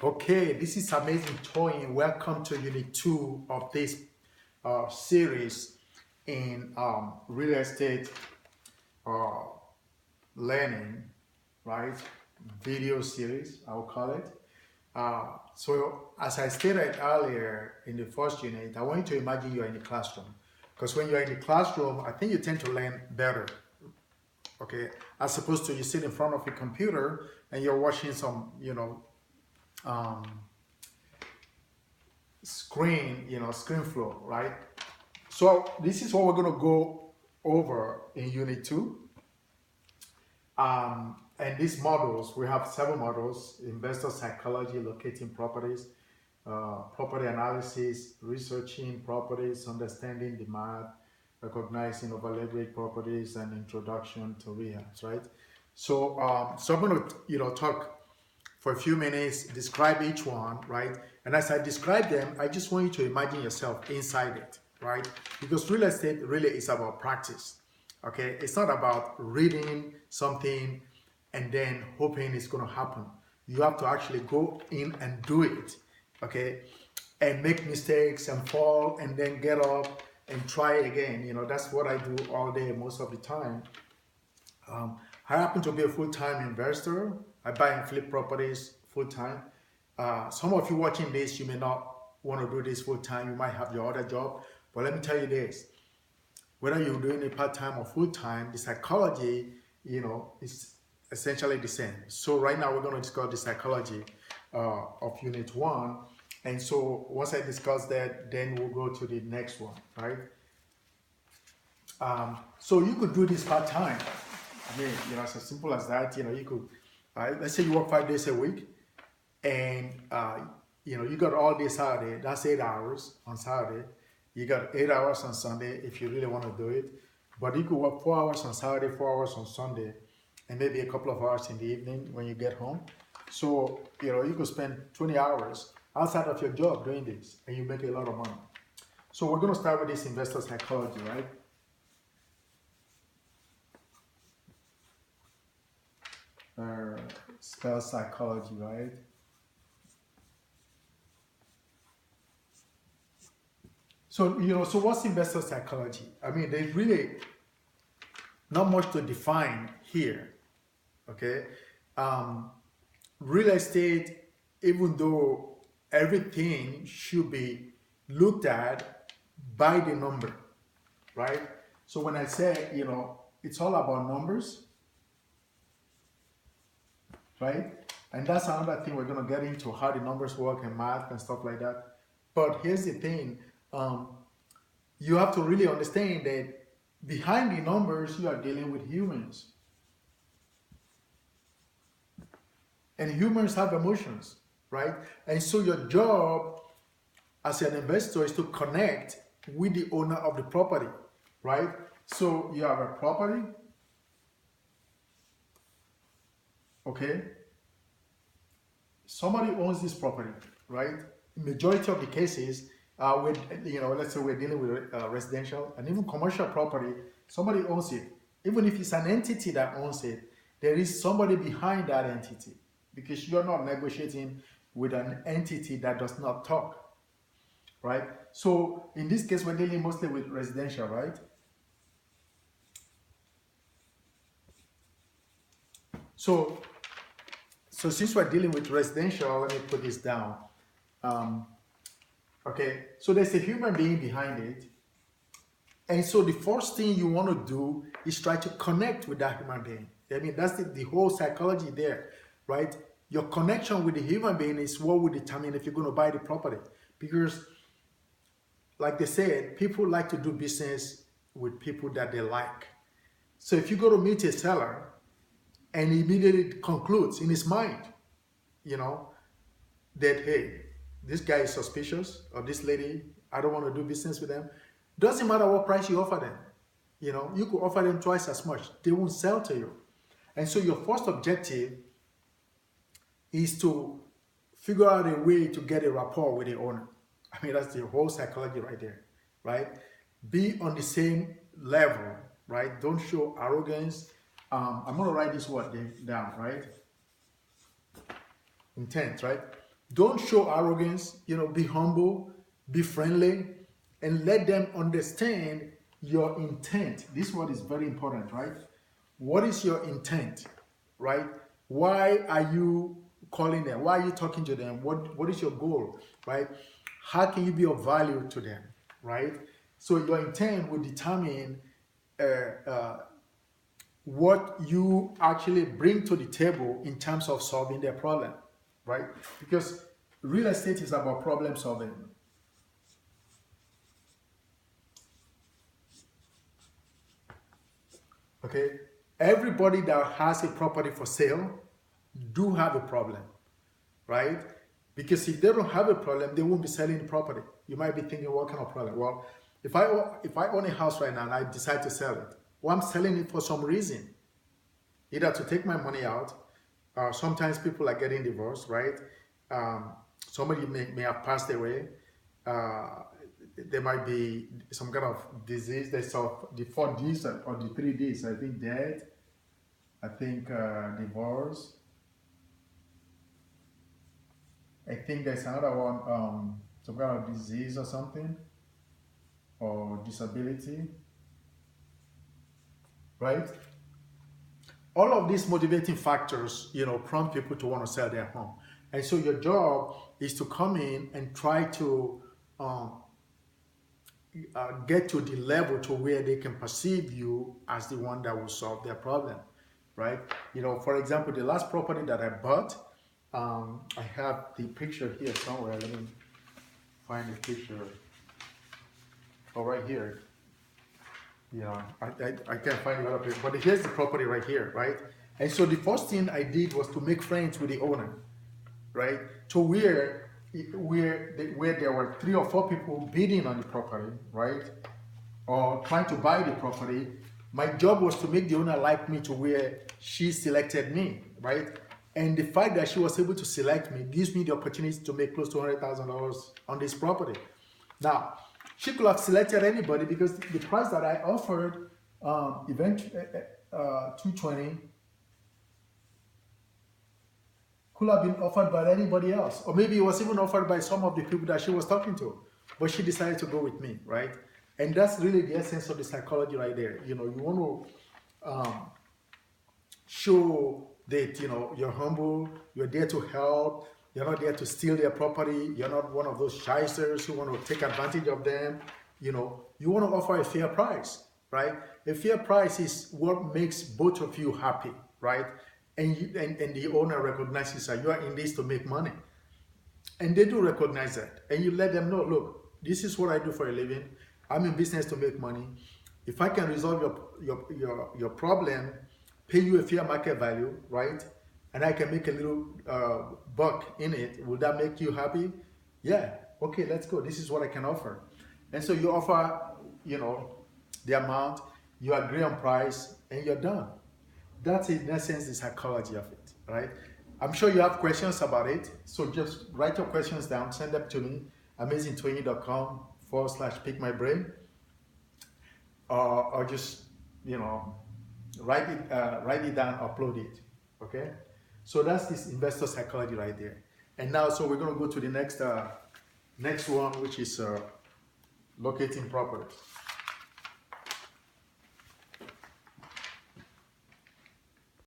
Okay, this is amazing Toyin. Welcome to unit 2 of this series in real estate uh, learning, right? Video series, I will call it. So, as I stated earlier in the first unit, I want you to imagine you're in the classroom. Because when you're in the classroom, I think you tend to learn better, okay? As opposed to you sit in front of a computer and you're watching some, um, screen flow, right? So this is what we're going to go over in unit 2. And these models, we have 7 models: investor psychology, locating properties, property analysis, researching properties, understanding demand, recognizing over-leveraged properties, and introduction to rehabs, right? So I'm going to, talk for a few minutes, describe each one, right? And as I describe them, I just want you to imagine yourself inside it, right? Because real estate really is about practice, okay? It's not about reading something and then hoping it's going to happen. You have to actually go in and do it, okay? And make mistakes and fall and then get up and try again. That's what I do all day, most of the time. I happen to be a full-time investor. I buy and flip properties full-time. Some of you watching this, you may not want to do this full-time. You might have your other job. But let me tell you this. Whether you're doing it part-time or full-time, the psychology, is essentially the same. So right now we're going to discuss the psychology of unit 1. And so once I discuss that, then we'll go to the next one, right? So you could do this part-time. I mean, it's as simple as that. You could, let's say you work 5 days a week, and you got all day Saturday. That's 8 hours on Saturday. You got 8 hours on Sunday if you really want to do it. But you could work 4 hours on Saturday, 4 hours on Sunday, and maybe a couple of hours in the evening when you get home. So you could spend 20 hours outside of your job doing this, and you make a lot of money. So we're going to start with this investor psychology, right? Spell psychology, right? So, so what's investor psychology? I mean, there's really not much to define here, okay? Real estate, even though everything should be looked at by the number, right? So when I say, it's all about numbers, right? And that's another thing we're going to get into, how the numbers work and math and stuff like that. But here's the thing. You have to really understand that behind the numbers, you are dealing with humans. And humans have emotions, right? And so your job as an investor is to connect with the owner of the property, right? So you have a property, okay? Somebody owns this property, right? Majority of the cases, let's say we're dealing with residential and even commercial property, somebody owns it. Even if it's an entity that owns it, there is somebody behind that entity, because you're not negotiating with an entity that does not talk, right? So in this case, we're dealing mostly with residential, right? So since we're dealing with residential, let me put this down. Okay, so there's a human being behind it. And so the first thing you want to do is try to connect with that human being. I mean, that's the whole psychology there, right? Your connection with the human being is what will determine if you're going to buy the property. Because, like they said, people like to do business with people that they like. So if you go to meet a seller and he immediately concludes in his mind, that, hey, this guy is suspicious, or this lady, I don't want to do business with them. Doesn't matter what price you offer them. You could offer them twice as much. They won't sell to you. And so your first objective is to figure out a way to get a rapport with the owner. I mean, that's the whole psychology right there, right? Be on the same level, right? Don't show arrogance. I'm going to write this word down, right? Intent, right? Don't show arrogance, be humble, be friendly, and let them understand your intent. This one is very important, right? What is your intent, right? Why are you calling them? Why are you talking to them? What is your goal, right? How can you be of value to them, right? So your intent will determine uh, uh, what you actually bring to the table in terms of solving their problem, right? Because real estate is about problem solving. Okay, everybody that has a property for sale do have a problem, right? Because if they don't have a problem, they won't be selling the property. You might be thinking, what kind of problem? Well, if I own a house right now and I decide to sell it, well, I'm selling it for some reason, either to take my money out. Sometimes people are getting divorced, right? Um, Somebody may have passed away. Uh, there might be some kind of disease. They saw the 4 Ds or the 3 Ds. I think death, I think divorce. I think there's another one, some kind of disease or something, or disability, right? All of these motivating factors, prompt people to want to sell their home. And so your job is to come in and try to um, get to the level to where they can perceive you as the one that will solve their problem, right? For example, the last property that I bought, I have the picture here somewhere. Let me find the picture. Oh, right here. I can't find the other picture, but here's the property right here, right? And so the first thing I did was to make friends with the owner, right? To where there were 3 or 4 people bidding on the property, right? Or trying to buy the property. My job was to make the owner like me to where she selected me, right? And the fact that she was able to select me gives me the opportunity to make close to $100,000 on this property. Now, she could have selected anybody because the price that I offered, eventually, 220, could have been offered by anybody else, or maybe it was even offered by some of the people that she was talking to, but she decided to go with me, right? And that's really the essence of the psychology right there. You want to show that you're humble, you're there to help, you're not there to steal their property, you're not one of those shysters who want to take advantage of them. You want to offer a fair price, right? A fair price is what makes both of you happy, right? And the owner recognizes that you are in this to make money, and they do recognize that. And you let them know, look, this is what I do for a living. I'm in business to make money. If I can resolve your problem, pay you a fair market value, right? And I can make a little buck in it, will that make you happy? Yeah, okay, let's go. This is what I can offer. And so you offer, the amount, you agree on price, and you're done. That's in essence the psychology of it, right? I'm sure you have questions about it. So just write your questions down, send them to me, amazingtony.com/pickmybrain, or just, write it down, upload it, okay? So that's this investor psychology right there. And now, so we're going to go to the next one, which is locating properties.